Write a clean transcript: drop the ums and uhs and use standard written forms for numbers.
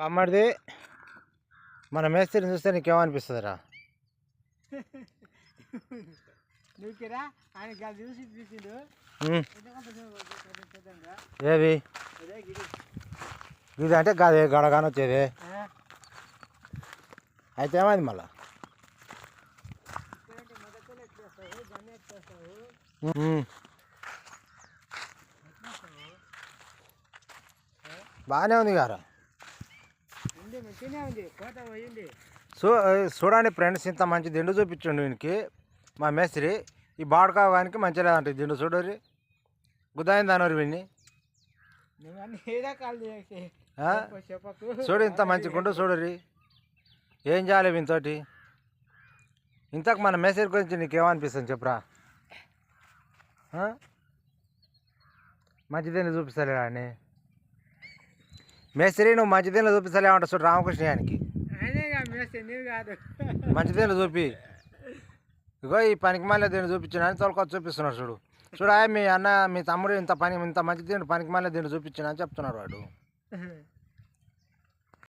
అమ్మడిది మన మేస్త్రిని చూస్తే నీకేమనిపిస్తుందిరా? ఏవి ఇది అంటే కాదు గడగాని వచ్చేది అయితే ఏమైంది మళ్ళా? బాగానే ఉంది గారా. చూడండి ఫ్రెండ్స్, ఇంత మంచి దిండు చూపించండు వీనికి మా మేస్త్రి. ఈ బాడకావానికి మంచి లేదంట దిండు. చూడరి గుదాయింది అనరు వీడిని. చూడు ఇంత మంచి గుండు చూడరి. ఏం చేయాలి వీనితోటి? ఇంతకు మన మేస్త్రి గురించి నీకేమనిపిస్తుంది చెప్పురా? మంచిదేని చూపిస్తలే అని మేస్త్రి, నువ్వు మంచిదేని చూపిస్తలేమంట. చూడు రామకృష్ణయానికి మంచిదేని చూపి. ఇగో ఈ పనికి మళ్ళీ దీన్ని చూపించిన అని తొలకొచ్చి చూపిస్తున్నాడు. చూడు చూడ మీ అన్న మీ తమ్ముడు ఇంత మంచి దీన్ని పనికి మళ్ళీ దీన్ని చూపించిన అని చెప్తున్నాడు వాడు.